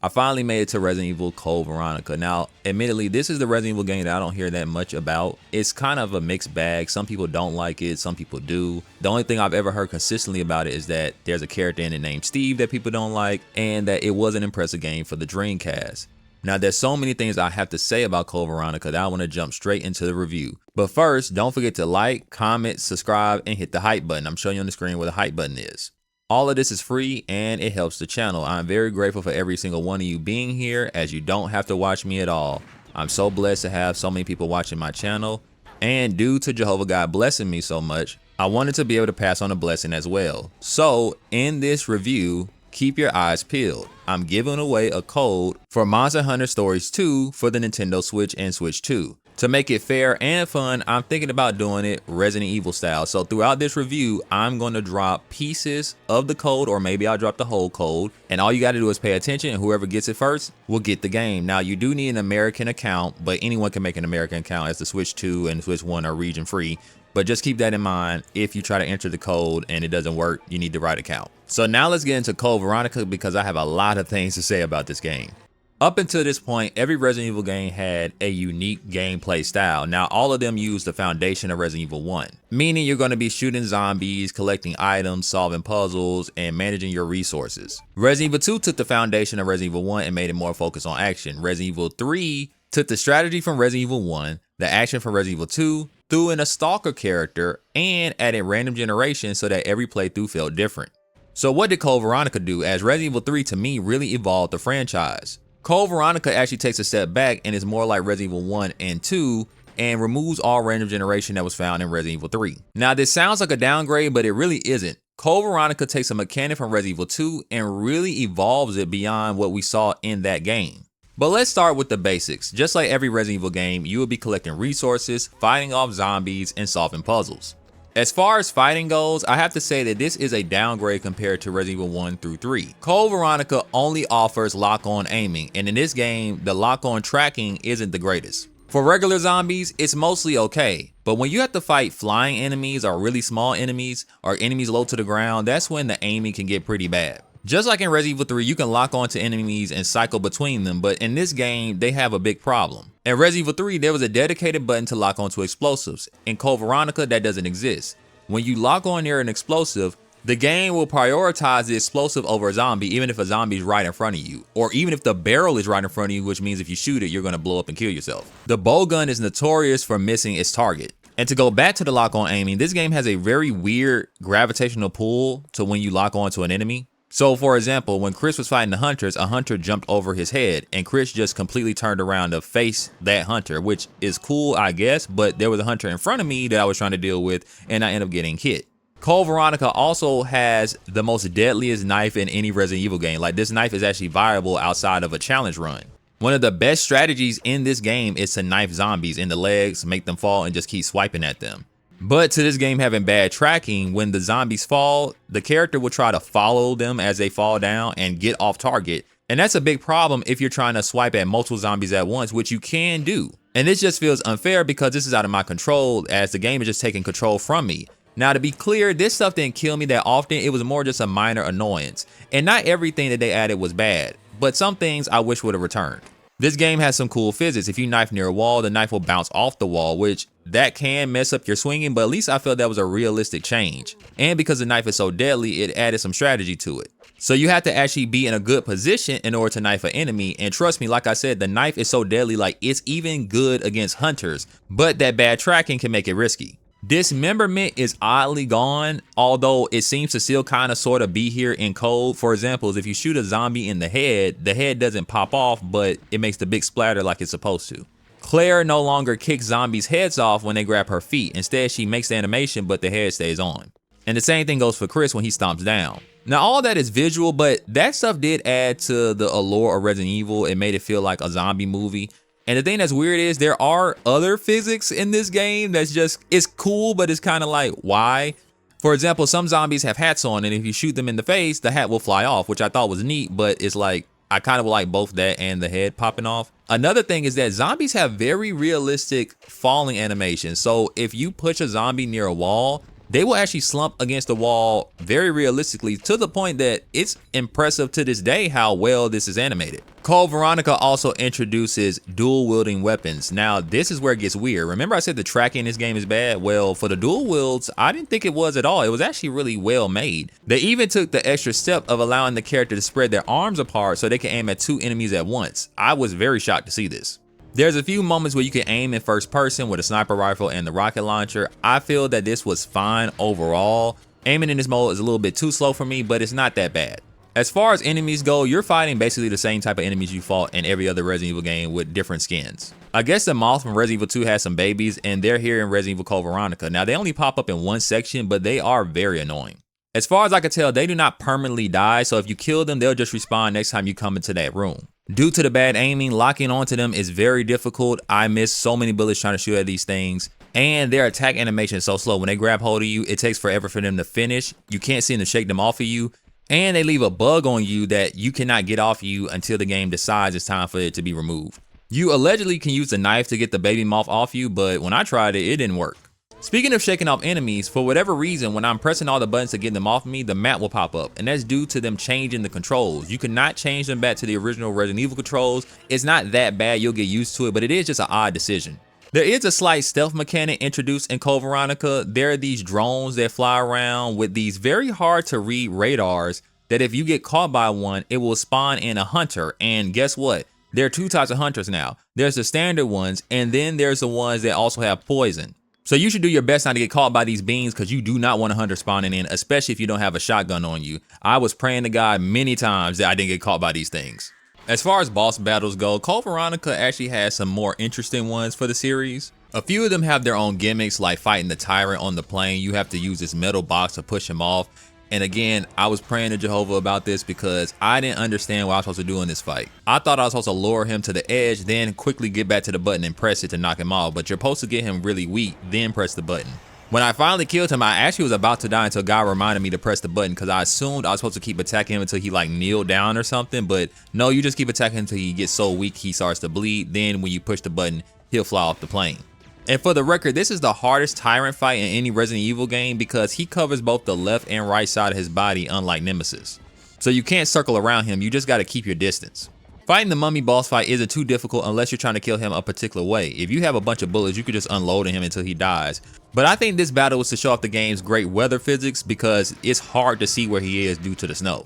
I finally made it to Resident Evil Code Veronica. Now, admittedly, this is the Resident Evil game that I don't hear that much about. It's kind of a mixed bag. Some people don't like it, some people do. The only thing I've ever heard consistently about it is that there's a character in it named Steve that people don't like, and that it was an impressive game for the Dreamcast. Now, there's so many things I have to say about Code Veronica that I want to jump straight into the review. But first, don't forget to like, comment, subscribe, and hit the hype button. I'm showing you on the screen where the hype button is. All of this is free and it helps the channel. I'm very grateful for every single one of you being here, as you don't have to watch me at all. I'm so blessed to have so many people watching my channel, and due to Jehovah God blessing me so much, I wanted to be able to pass on a blessing as well. So in this review, keep your eyes peeled. I'm giving away a code for Monster Hunter Stories 2 for the Nintendo Switch and Switch 2. To make it fair and fun, I'm thinking about doing it Resident Evil style. So throughout this review, I'm going to drop pieces of the code, or maybe I'll drop the whole code. And all you got to do is pay attention, and whoever gets it first will get the game. Now, you do need an American account, but anyone can make an American account, as the Switch 2 and Switch 1 are region free. But just keep that in mind. If you try to enter the code and it doesn't work, you need the right account. So now let's get into Code Veronica, because I have a lot of things to say about this game. Up until this point, every Resident Evil game had a unique gameplay style. Now, all of them use the foundation of Resident Evil 1, meaning you're going to be shooting zombies, collecting items, solving puzzles, and managing your resources. Resident Evil 2 took the foundation of Resident Evil 1 and made it more focused on action. Resident Evil 3 took the strategy from Resident Evil 1, the action from Resident Evil 2, threw in a stalker character, and added random generation so that every playthrough felt different. So what did Code Veronica do? As Resident Evil 3 to me really evolved the franchise. Code Veronica actually takes a step back and is more like Resident Evil 1 and 2, and removes all random generation that was found in Resident Evil 3. Now, this sounds like a downgrade, but it really isn't. Code Veronica takes a mechanic from Resident Evil 2 and really evolves it beyond what we saw in that game. But let's start with the basics. Just like every Resident Evil game, you will be collecting resources, fighting off zombies, and solving puzzles. As far as fighting goes, I have to say that this is a downgrade compared to Resident Evil 1 through 3. Code Veronica only offers lock-on aiming, and in this game, the lock-on tracking isn't the greatest. For regular zombies, it's mostly okay, but when you have to fight flying enemies or really small enemies, or enemies low to the ground, that's when the aiming can get pretty bad. Just like in Resident Evil 3, you can lock on to enemies and cycle between them, but in this game, they have a big problem. In Resident Evil 3, there was a dedicated button to lock onto explosives. In Code Veronica, that doesn't exist. When you lock on near an explosive, the game will prioritize the explosive over a zombie, even if a zombie is right in front of you, or even if the barrel is right in front of you, which means if you shoot it, you're going to blow up and kill yourself. The bow gun is notorious for missing its target. And to go back to the lock on aiming, this game has a very weird gravitational pull to when you lock on to an enemy. So for example, when Chris was fighting the hunters, a hunter jumped over his head and Chris just completely turned around to face that hunter, which is cool, I guess, but there was a hunter in front of me that I was trying to deal with and I ended up getting hit. Code Veronica also has the most deadliest knife in any Resident Evil game. Like, this knife is actually viable outside of a challenge run. One of the best strategies in this game is to knife zombies in the legs, make them fall, and just keep swiping at them. But to this game having bad tracking, when the zombies fall, the character will try to follow them as they fall down and get off target. And that's a big problem if you're trying to swipe at multiple zombies at once, which you can do. And this just feels unfair because this is out of my control, as the game is just taking control from me. Now, to be clear, this stuff didn't kill me that often. It was more just a minor annoyance. And not everything that they added was bad, but some things I wish would have returned. This game has some cool physics. If you knife near a wall, the knife will bounce off the wall, which that can mess up your swinging, but at least I felt that was a realistic change. And because the knife is so deadly, it added some strategy to it. So you have to actually be in a good position in order to knife an enemy. And trust me, like I said, the knife is so deadly, like it's even good against hunters, but that bad tracking can make it risky. Dismemberment is oddly gone, although it seems to still kind of sort of be here in Code. For example, if you shoot a zombie in the head doesn't pop off, but it makes the big splatter like it's supposed to. Claire no longer kicks zombies' heads off when they grab her feet. Instead, she makes the animation, but the head stays on. And the same thing goes for Chris when he stomps down. Now, all that is visual, but that stuff did add to the allure of Resident Evil. It made it feel like a zombie movie. And the thing that's weird is there are other physics in this game that's just, it's cool, but it's kind of like, why? For example, some zombies have hats on, and if you shoot them in the face, the hat will fly off, which I thought was neat, but it's like, I kind of like both that and the head popping off. Another thing is that zombies have very realistic falling animations. So if you push a zombie near a wall, they will actually slump against the wall very realistically, to the point that it's impressive to this day how well this is animated. Code Veronica also introduces dual wielding weapons. Now this is where it gets weird. Remember I said the tracking in this game is bad? Well, for the dual wields, I didn't think it was at all. It was actually really well made. They even took the extra step of allowing the character to spread their arms apart so they can aim at 2 enemies at once. I was very shocked to see this. There's a few moments where you can aim in first person with a sniper rifle and the rocket launcher. I feel that this was fine overall. Aiming in this mode is a little bit too slow for me, but it's not that bad. As far as enemies go, you're fighting basically the same type of enemies you fought in every other Resident Evil game with different skins. I guess the moth from Resident Evil 2 has some babies, and they're here in Resident Evil Code Veronica. Now they only pop up in one section, but they are very annoying. As far as I can tell, they do not permanently die, so if you kill them, they'll just respawn next time you come into that room. Due to the bad aiming, locking onto them is very difficult. I missed so many bullets trying to shoot at these things. And their attack animation is so slow. When they grab hold of you, it takes forever for them to finish. You can't seem to shake them off of you. And they leave a bug on you that you cannot get off you until the game decides it's time for it to be removed. You allegedly can use a knife to get the baby moth off you, but when I tried it, it didn't work. Speaking of shaking off enemies, for whatever reason, when I'm pressing all the buttons to get them off me, the map will pop up, and that's due to them changing the controls. You cannot change them back to the original Resident Evil controls. It's not that bad, you'll get used to it, but it is just an odd decision. There is a slight stealth mechanic introduced in Code Veronica. There are these drones that fly around with these very hard to read radars that if you get caught by one, it will spawn in a hunter, and guess what? There are 2 types of hunters now. There's the standard ones, and then there's the ones that also have poison. So you should do your best not to get caught by these beams, because you do not want a hunter spawning in, especially if you don't have a shotgun on you. I was praying to God many times that I didn't get caught by these things. As far as boss battles go, Code Veronica actually has some more interesting ones for the series. A few of them have their own gimmicks, like fighting the tyrant on the plane. You have to use this metal box to push him off. And again, I was praying to Jehovah about this because I didn't understand what I was supposed to do in this fight. I thought I was supposed to lower him to the edge, then quickly get back to the button and press it to knock him off. But you're supposed to get him really weak, then press the button. When I finally killed him, I actually was about to die until God reminded me to press the button, because I assumed I was supposed to keep attacking him until he like kneeled down or something. But no, you just keep attacking him until he gets so weak he starts to bleed. Then when you push the button, he'll fly off the plane. And for the record, this is the hardest tyrant fight in any Resident Evil game because he covers both the left and right side of his body, unlike Nemesis. So you can't circle around him, you just gotta keep your distance. Fighting the mummy boss fight isn't too difficult unless you're trying to kill him a particular way. If you have a bunch of bullets, you could just unload him until he dies. But I think this battle was to show off the game's great weather physics because it's hard to see where he is due to the snow.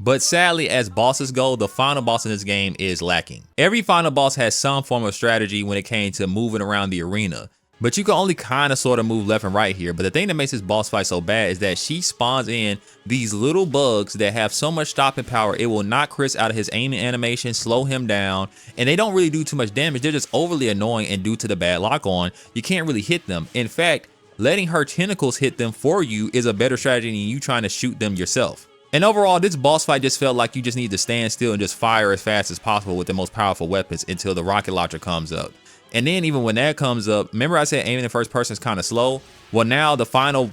But sadly, as bosses go, the final boss in this game is lacking. Every final boss has some form of strategy when it came to moving around the arena, but you can only kind of sort of move left and right here. But the thing that makes this boss fight so bad is that she spawns in these little bugs that have so much stopping power, it will knock Chris out of his aiming animation, slow him down, and they don't really do too much damage. They're just overly annoying, and due to the bad lock on, you can't really hit them. In fact, letting her tentacles hit them for you is a better strategy than you trying to shoot them yourself. And overall, this boss fight just felt like you just need to stand still and just fire as fast as possible with the most powerful weapons until the rocket launcher comes up. And then even when that comes up, remember I said aiming in first person is kind of slow? Well, now the final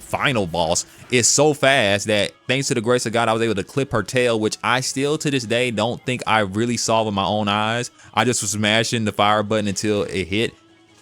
boss is so fast that thanks to the grace of God, I was able to clip her tail, which I still to this day don't think I really saw with my own eyes. I just was smashing the fire button until it hit.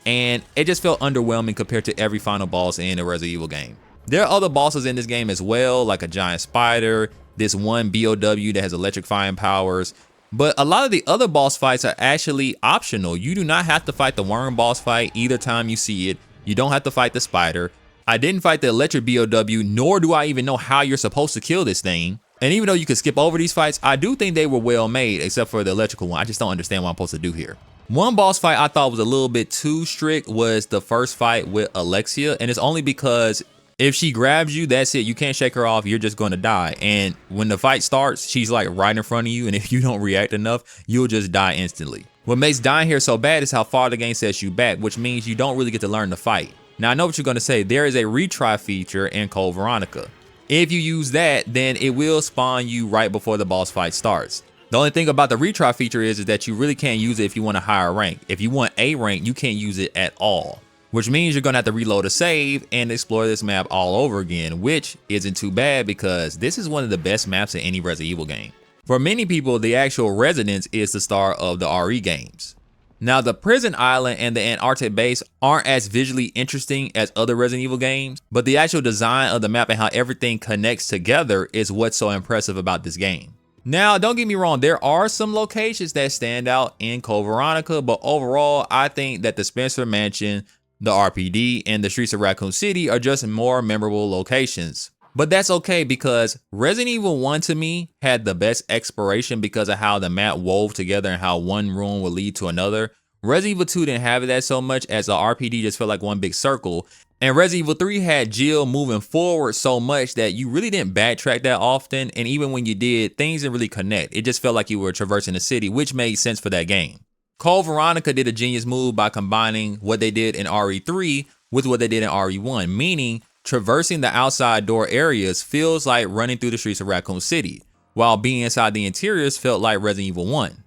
And it just felt underwhelming compared to every final boss in a Resident Evil game. There are other bosses in this game as well, like a giant spider, this one BOW that has electrifying powers. But a lot of the other boss fights are actually optional. You do not have to fight the worm boss fight either time you see it. You don't have to fight the spider. I didn't fight the electric BOW, nor do I even know how you're supposed to kill this thing. And even though you can skip over these fights, I do think they were well made, except for the electrical one. I just don't understand what I'm supposed to do here. One boss fight I thought was a little bit too strict was the first fight with Alexia, and it's only because if she grabs you, that's it. You can't shake her off. You're just going to die. And when the fight starts, she's like right in front of you. And if you don't react enough, you'll just die instantly. What makes dying here so bad is how far the game sets you back, which means you don't really get to learn to fight. Now, I know what you're going to say. There is a retry feature in Code Veronica. If you use that, then it will spawn you right before the boss fight starts. The only thing about the retry feature is that you really can't use it if you want a higher rank. If you want A rank, you can't use it at all. Which means you're gonna have to reload a save and explore this map all over again, which isn't too bad because this is one of the best maps in any Resident Evil game. For many people, the actual Residence is the star of the RE games. Now, the prison island and the Antarctic base aren't as visually interesting as other Resident Evil games, but the actual design of the map and how everything connects together is what's so impressive about this game. Now, don't get me wrong, there are some locations that stand out in Code Veronica, but overall, I think that the Spencer Mansion, the RPD, and the streets of Raccoon City are just more memorable locations. But that's okay because Resident Evil 1 to me had the best exploration because of how the map wove together and how one room would lead to another. Resident Evil 2 didn't have that so much as the RPD just felt like one big circle. And Resident Evil 3 had Jill moving forward so much that you really didn't backtrack that often. And even when you did, things didn't really connect. It just felt like you were traversing the city, which made sense for that game. Code Veronica did a genius move by combining what they did in RE3 with what they did in RE1, meaning traversing the outside door areas feels like running through the streets of Raccoon City, while being inside the interiors felt like Resident Evil 1.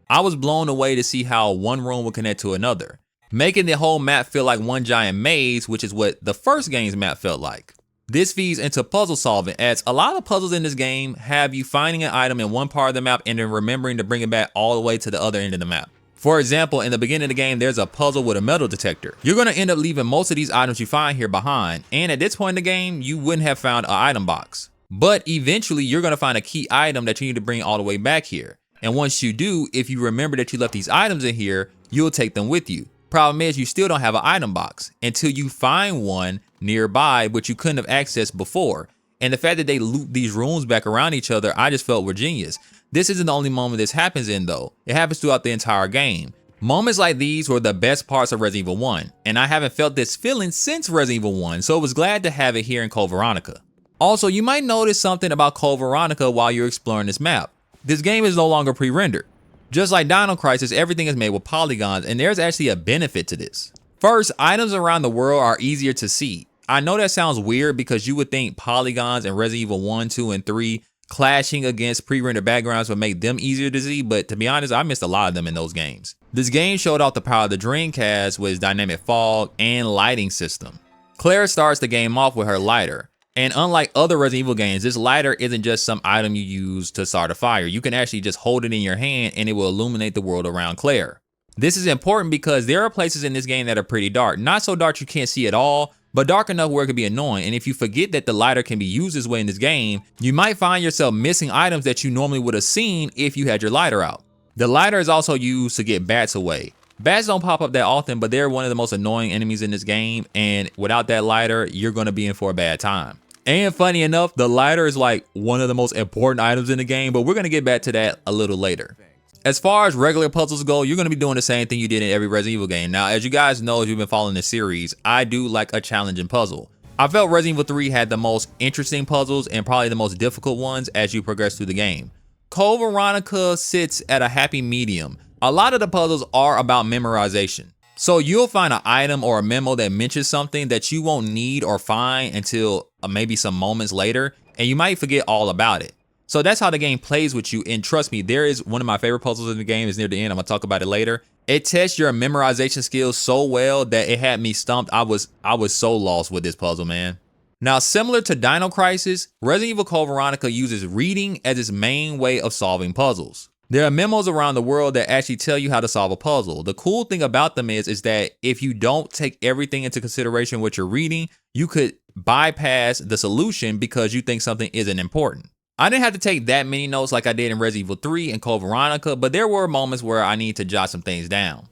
I was blown away to see how one room would connect to another, making the whole map feel like one giant maze, which is what the first game's map felt like. This feeds into puzzle solving, as a lot of puzzles in this game have you finding an item in one part of the map and then remembering to bring it back all the way to the other end of the map. For example, in the beginning of the game, there's a puzzle with a metal detector. You're going to end up leaving most of these items you find here behind, and at this point in the game, you wouldn't have found an item box. But eventually, you're going to find a key item that you need to bring all the way back here. And once you do, if you remember that you left these items in here, you'll take them with you. Problem is, you still don't have an item box until you find one nearby, which you couldn't have accessed before. And the fact that they loop these rooms back around each other, I just felt were genius. This isn't the only moment this happens in though. It happens throughout the entire game. Moments like these were the best parts of Resident Evil 1, and I haven't felt this feeling since Resident Evil 1, so I was glad to have it here in Code Veronica. Also, you might notice something about Code Veronica while you're exploring this map. This game is no longer pre-rendered. Just like Dino Crisis, everything is made with polygons, and there's actually a benefit to this. First, items around the world are easier to see. I know that sounds weird because you would think polygons in Resident Evil 1, 2, and 3 clashing against pre-rendered backgrounds would make them easier to see, but to be honest, I missed a lot of them in those games. This game showed off the power of the Dreamcast with its dynamic fog and lighting system. Claire starts the game off with her lighter, and unlike other Resident Evil games, this lighter isn't just some item you use to start a fire. You can actually just hold it in your hand and it will illuminate the world around Claire. This is important because there are places in this game that are pretty dark, not so dark you can't see at all, but dark enough where it can be annoying. And if you forget that the lighter can be used this way in this game, you might find yourself missing items that you normally would have seen if you had your lighter out. The lighter is also used to get bats away. Bats don't pop up that often, but they're one of the most annoying enemies in this game, and without that lighter, you're gonna be in for a bad time. And funny enough, the lighter is like one of the most important items in the game, but we're gonna get back to that a little later. As far as regular puzzles go, you're going to be doing the same thing you did in every Resident Evil game. Now, as you guys know, if you've been following the series, I do like a challenging puzzle. I felt Resident Evil 3 had the most interesting puzzles and probably the most difficult ones as you progress through the game. Code Veronica sits at a happy medium. A lot of the puzzles are about memorization. So you'll find an item or a memo that mentions something that you won't need or find until maybe some moments later, and you might forget all about it. So that's how the game plays with you, and trust me, there is one of my favorite puzzles in the game is near the end. I'm gonna talk about it later. It tests your memorization skills so well that it had me stumped. I was so lost with this puzzle, man. Now, similar to Dino Crisis, Resident Evil Code Veronica uses reading as its main way of solving puzzles. There are memos around the world that actually tell you how to solve a puzzle. The cool thing about them is that if you don't take everything into consideration what you're reading, you could bypass the solution because you think something isn't important. I didn't have to take that many notes like I did in Resident Evil 3 and Code Veronica, but there were moments where I need to jot some things down.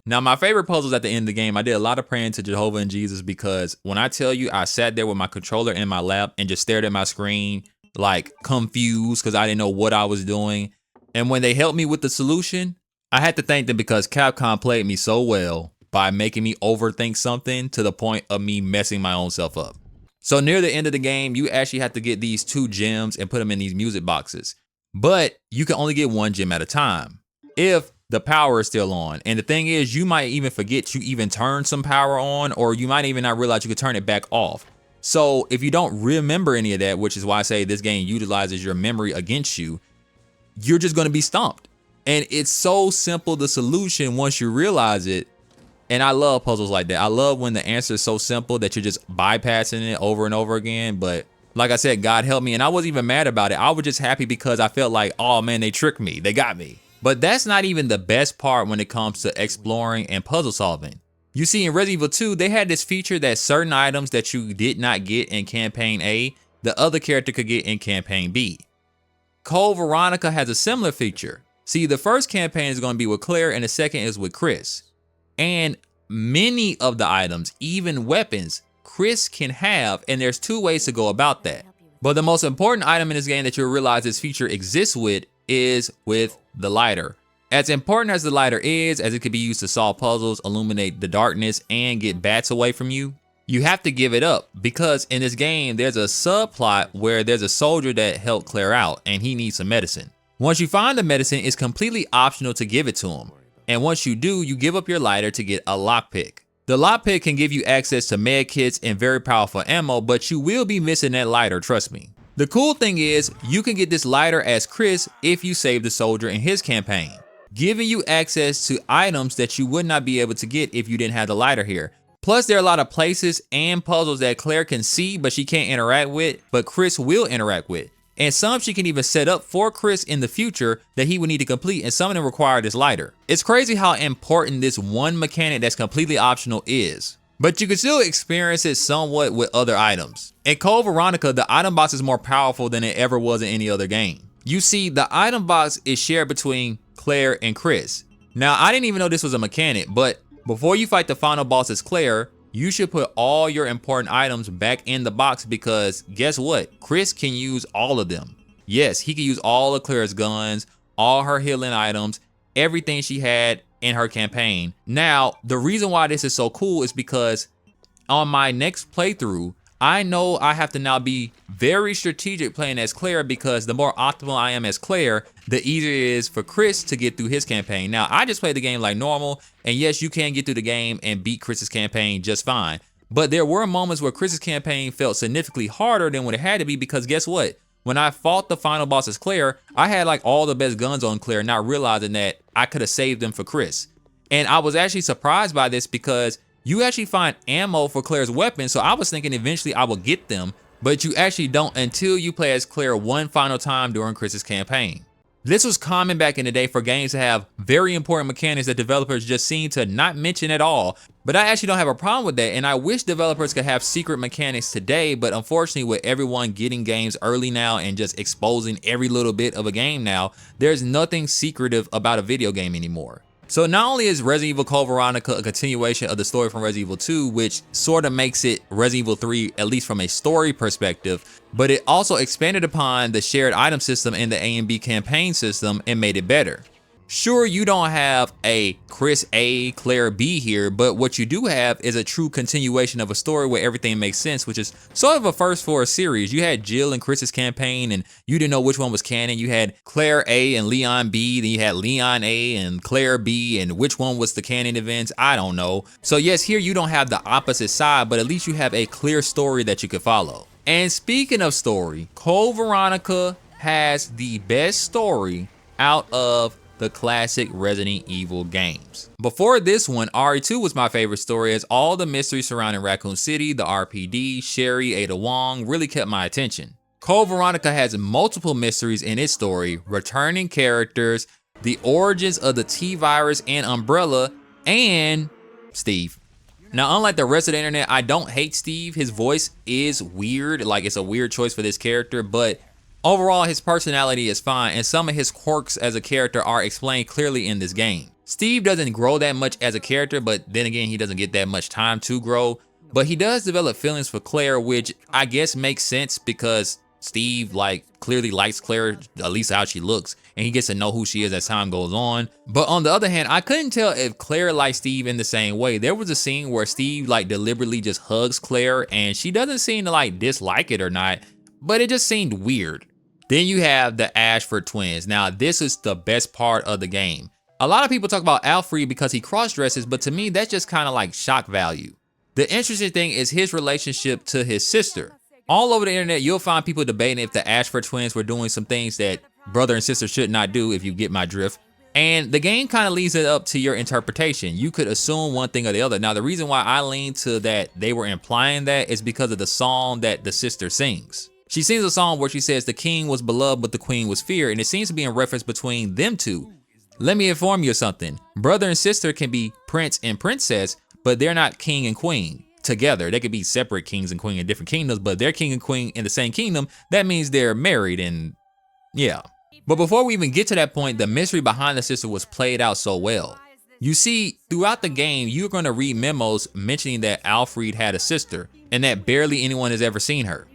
Now, my favorite puzzles at the end of the game, I did a lot of praying to Jehovah and Jesus because when I tell you I sat there with my controller in my lap and just stared at my screen like confused because I didn't know what I was doing. And when they helped me with the solution, I had to thank them because Capcom played me so well by making me overthink something to the point of me messing my own self up. So near the end of the game, you actually have to get these 2 gems and put them in these music boxes. But you can only get 1 gem at a time if the power is still on. And the thing is, you might even forget you even turned some power on, or you might even not realize you could turn it back off. So if you don't remember any of that, which is why I say this game utilizes your memory against you, you're just going to be stumped. And it's so simple, the solution, once you realize it. And I love puzzles like that. I love when the answer is so simple that you're just bypassing it over and over again. But like I said, God help me. And I wasn't even mad about it. I was just happy because I felt like, oh man, they tricked me. They got me. But that's not even the best part when it comes to exploring and puzzle solving. You see, in Resident Evil 2, they had this feature that certain items that you did not get in Campaign A, the other character could get in Campaign B. Code Veronica has a similar feature. See, the first campaign is going to be with Claire and the second is with Chris. And many of the items, even weapons, Chris can have, and there's two ways to go about that. But the most important item in this game that you'll realize this feature exists with is with the lighter. As important as the lighter is, as it can be used to solve puzzles, illuminate the darkness, and get bats away from you, you have to give it up because in this game, there's a subplot where there's a soldier that helped Claire out and he needs some medicine. Once you find the medicine, it's completely optional to give it to him. And once you do, you give up your lighter to get a lockpick. The lockpick can give you access to med kits and very powerful ammo, but you will be missing that lighter, trust me. The cool thing is, you can get this lighter as Chris if you save the soldier in his campaign, giving you access to items that you would not be able to get if you didn't have the lighter here. Plus, there are a lot of places and puzzles that Claire can see, but she can't interact with, but Chris will interact with. And some she can even set up for Chris in the future that he would need to complete, and some of them require this lighter. It's crazy how important this one mechanic that's completely optional is. But you can still experience it somewhat with other items. In Code Veronica, the item box is more powerful than it ever was in any other game. You see, the item box is shared between Claire and Chris. Now, I didn't even know this was a mechanic, but before you fight the final boss as Claire, you should put all your important items back in the box because guess what? Chris can use all of them. Yes, he can use all of Claire's guns, all her healing items, everything she had in her campaign. Now, the reason why this is so cool is because on my next playthrough, I know I have to now be very strategic playing as Claire because the more optimal I am as Claire, the easier it is for Chris to get through his campaign. Now, I just played the game like normal, and yes, you can get through the game and beat Chris's campaign just fine. But there were moments where Chris's campaign felt significantly harder than what it had to be because guess what? When I fought the final boss as Claire, I had like all the best guns on Claire, not realizing that I could have saved them for Chris. And I was actually surprised by this because you actually find ammo for Claire's weapons, so I was thinking eventually I will get them, but you actually don't until you play as Claire one final time during Chris's campaign. This was common back in the day for games to have very important mechanics that developers just seem to not mention at all, but I actually don't have a problem with that, and I wish developers could have secret mechanics today, but unfortunately with everyone getting games early now and just exposing every little bit of a game now, there's nothing secretive about a video game anymore. So not only is Resident Evil Code Veronica a continuation of the story from Resident Evil 2, which sort of makes it Resident Evil 3, at least from a story perspective, but it also expanded upon the shared item system and the A and B campaign system and made it better. Sure, you don't have a Chris A, Claire B here, but what you do have is a true continuation of a story where everything makes sense, which is sort of a first for a series. You had Jill and Chris's campaign, and you didn't know which one was canon. You had Claire A and Leon B, then you had Leon A and Claire B, and which one was the canon events, I don't know. So yes, here you don't have the opposite side, but at least you have a clear story that you could follow. And speaking of story, Code Veronica has the best story out of the classic Resident Evil games. Before this one, RE2 was my favorite story as all the mystery surrounding Raccoon City, the RPD, Sherry, Ada Wong really kept my attention. Code Veronica has multiple mysteries in its story, returning characters, the origins of the T-Virus and Umbrella, and Steve. Now, unlike the rest of the internet, I don't hate Steve. His voice is weird, like it's a weird choice for this character, but overall, his personality is fine, and some of his quirks as a character are explained clearly in this game. Steve doesn't grow that much as a character, but then again, he doesn't get that much time to grow. But he does develop feelings for Claire, which I guess makes sense because Steve clearly likes Claire, at least how she looks, and he gets to know who she is as time goes on. But on the other hand, I couldn't tell if Claire liked Steve in the same way. There was a scene where Steve deliberately just hugs Claire, and she doesn't seem to dislike it or not, but it just seemed weird. Then you have the Ashford twins. Now, this is the best part of the game. A lot of people talk about Alfred because he cross-dresses, but to me, that's just kind of shock value. The interesting thing is his relationship to his sister. All over the internet, you'll find people debating if the Ashford twins were doing some things that brother and sister should not do, if you get my drift. And the game kind of leaves it up to your interpretation. You could assume one thing or the other. Now, the reason why I lean to that they were implying that is because of the song that the sister sings. She sings a song where she says the king was beloved, but the queen was feared, and it seems to be in reference between them two. Let me inform you of something. Brother and sister can be prince and princess, but they're not king and queen together. They could be separate kings and queen in different kingdoms, but they're king and queen in the same kingdom. That means they're married, and yeah. But before we even get to that point, the mystery behind the sister was played out so well. You see, throughout the game, you're going to read memos mentioning that Alfred had a sister and that barely anyone has ever seen her.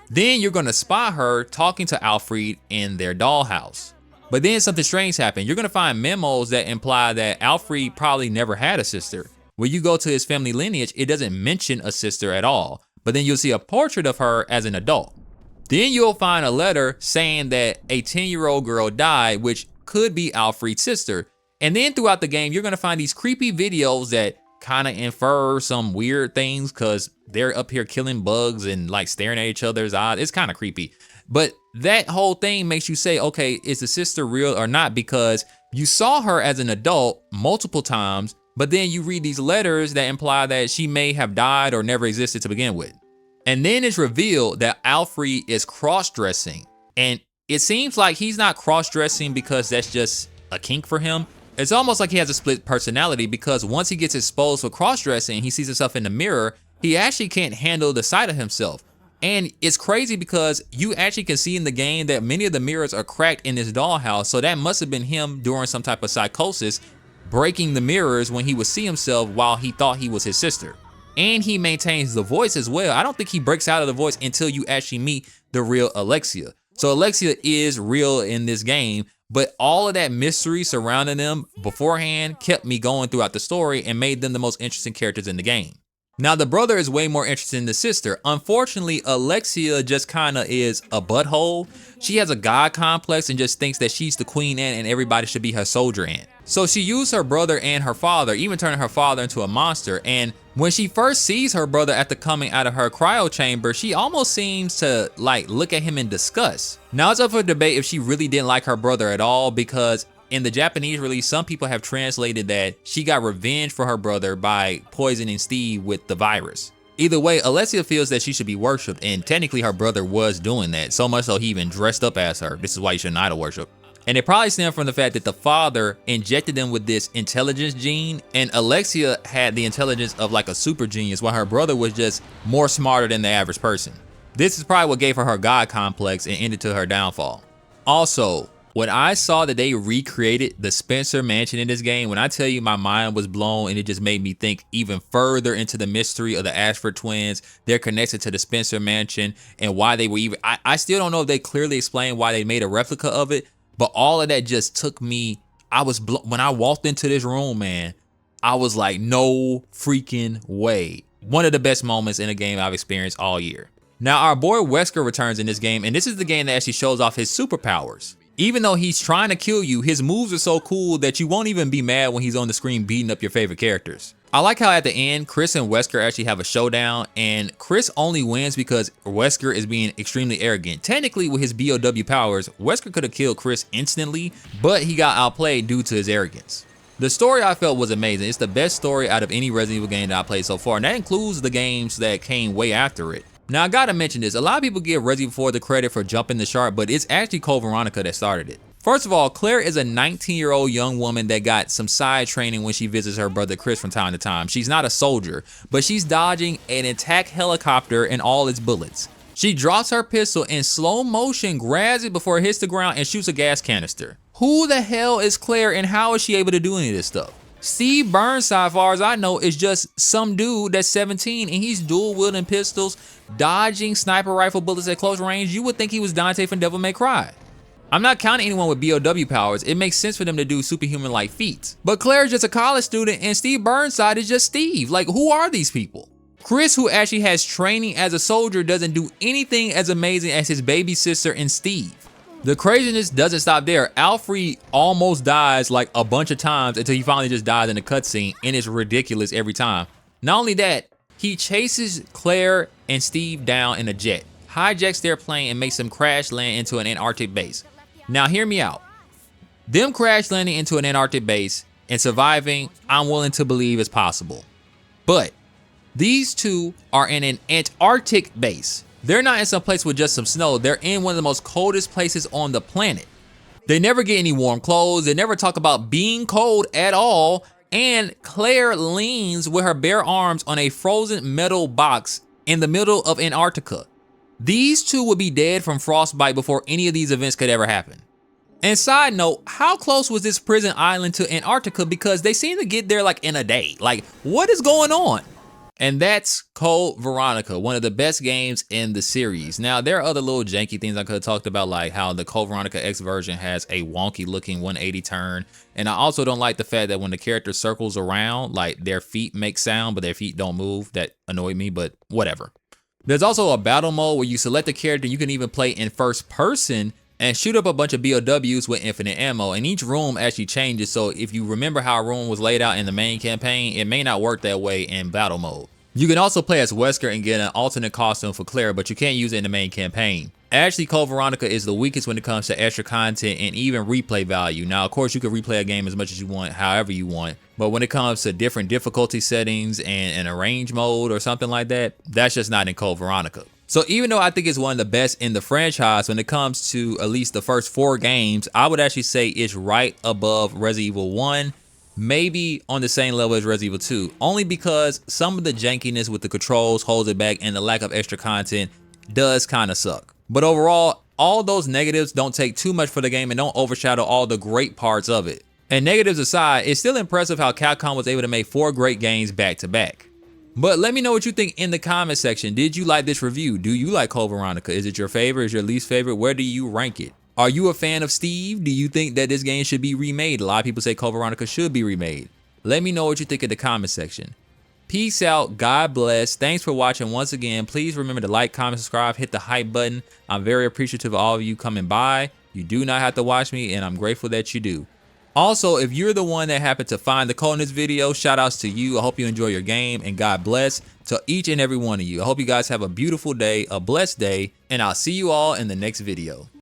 Then you're going to spot her talking to Alfred in their dollhouse. But then something strange happened. You're going to find memos that imply that Alfred probably never had a sister. When you go to his family lineage, it doesn't mention a sister at all. But then you'll see a portrait of her as an adult. Then you'll find a letter saying that a 10-year-old girl died, which could be Alfred's sister. And then throughout the game, you're going to find these creepy videos that kind of infer some weird things because they're up here killing bugs and like staring at each other's eyes. It's kind of creepy. But that whole thing makes you say, okay, is the sister real or not? Because you saw her as an adult multiple times, but then you read these letters that imply that she may have died or never existed to begin with. And then it's revealed that Alfred is cross-dressing. And it seems like he's not cross-dressing because that's just a kink for him. It's almost like he has a split personality because once he gets exposed for cross-dressing and he sees himself in the mirror, he actually can't handle the sight of himself. And it's crazy because you actually can see in the game that many of the mirrors are cracked in this dollhouse. So that must have been him during some type of psychosis, breaking the mirrors when he would see himself while he thought he was his sister. And he maintains the voice as well. I don't think he breaks out of the voice until you actually meet the real Alexia. So Alexia is real in this game, but all of that mystery surrounding them beforehand kept me going throughout the story and made them the most interesting characters in the game. Now the brother is way more interesting than the sister. Unfortunately, Alexia just kind of is a butthole. She has a god complex and just thinks that she's the queen ant and everybody should be her soldier ant. So she used her brother and her father, even turning her father into a monster. And when she first sees her brother after coming out of her cryo chamber, she almost seems to like look at him in disgust. Now it's up for debate if she really didn't like her brother at all, because in the Japanese release, some people have translated that she got revenge for her brother by poisoning Steve with the virus. Either way, Alexia feels that she should be worshipped, and technically her brother was doing that, so much so he even dressed up as her. This is why you shouldn't idol worship. And it probably stemmed from the fact that the father injected them with this intelligence gene, and Alexia had the intelligence of like a super genius, while her brother was just more smarter than the average person. This is probably what gave her god complex and ended to her downfall. Also, when I saw that they recreated the Spencer Mansion in this game, when I tell you my mind was blown, and it just made me think even further into the mystery of the Ashford twins, their connection to the Spencer Mansion, and why they were even, I still don't know if they clearly explained why they made a replica of it, but all of that just took me, when I walked into this room, man, I was like, no freaking way. One of the best moments in a game I've experienced all year. Now our boy Wesker returns in this game, and this is the game that actually shows off his superpowers. Even though he's trying to kill you, his moves are so cool that you won't even be mad when he's on the screen beating up your favorite characters. I like how at the end, Chris and Wesker actually have a showdown, and Chris only wins because Wesker is being extremely arrogant. Technically, with his BOW powers, Wesker could have killed Chris instantly, but he got outplayed due to his arrogance. The story I felt was amazing. It's the best story out of any Resident Evil game that I played so far, and that includes the games that came way after it. Now I gotta mention this, a lot of people give Resident Evil 4 the credit for jumping the shark, but it's actually Code Veronica that started it. First of all, Claire is a 19-year-old young woman that got some side training when she visits her brother Chris from time to time. She's not a soldier, but she's dodging an attack helicopter and all its bullets. She drops her pistol in slow motion, grabs it before it hits the ground, and shoots a gas canister. Who the hell is Claire, and how is she able to do any of this stuff? Steve Burnside, as far as I know, is just some dude that's 17 and he's dual wielding pistols, dodging sniper rifle bullets at close range. You would think he was Dante from Devil May Cry. I'm not counting anyone with BOW powers. It makes sense for them to do superhuman-like feats. But Claire's just a college student and Steve Burnside is just Steve. Like, who are these people? Chris, who actually has training as a soldier, doesn't do anything as amazing as his baby sister and Steve. The craziness doesn't stop there. Alfred almost dies like a bunch of times until he finally just dies in the cutscene, and it's ridiculous every time. Not only that, he chases Claire and Steve down in a jet, hijacks their plane, and makes them crash land into an Antarctic base. Now hear me out. Them crash landing into an Antarctic base and surviving, I'm willing to believe is possible. But these two are in an Antarctic base. They're not in some place with just some snow. They're in one of the most coldest places on the planet. They never get any warm clothes. They never talk about being cold at all. And Claire leans with her bare arms on a frozen metal box in the middle of Antarctica. These two would be dead from frostbite before any of these events could ever happen. And side note, how close was this prison island to Antarctica? Because they seem to get there like in a day. Like, what is going on? And that's Code Veronica, one of the best games in the series. Now, there are other little janky things I could have talked about, like how the Code Veronica X version has a wonky looking 180 turn. And I also don't like the fact that when the character circles around, like their feet make sound, but their feet don't move. That annoyed me, but whatever. There's also a battle mode where you select a character and you can even play in first person and shoot up a bunch of BOWs with infinite ammo. And each room actually changes, so if you remember how a room was laid out in the main campaign, it may not work that way in battle mode. You can also play as Wesker and get an alternate costume for Claire, but you can't use it in the main campaign. Actually, Code Veronica is the weakest when it comes to extra content and even replay value. Now, of course, you can replay a game as much as you want, however you want, but when it comes to different difficulty settings and an arrange mode or something like that, that's just not in Code Veronica. So even though I think it's one of the best in the franchise, when it comes to at least the first 4 games, I would actually say it's right above Resident Evil 1, maybe on the same level as Resident Evil 2, only because some of the jankiness with the controls holds it back and the lack of extra content does kind of suck. But overall, all those negatives don't take too much for the game and don't overshadow all the great parts of it. And negatives aside, it's still impressive how Capcom was able to make 4 great games back to back. But let me know what you think in the comment section. Did you like this review? Do you like Code Veronica? Is it your favorite? Is your least favorite? Where do you rank it? Are you a fan of Steve? Do you think that this game should be remade? A lot of people say Code Veronica should be remade. Let me know what you think in the comment section. Peace out. God bless. Thanks for watching once again. Please remember to like, comment, subscribe, hit the hype button. I'm very appreciative of all of you coming by. You do not have to watch me, and I'm grateful that you do. Also, if you're the one that happened to find the code in this video, shout outs to you. I hope you enjoy your game, and God bless to each and every one of you. I hope you guys have a beautiful day, a blessed day, and I'll see you all in the next video.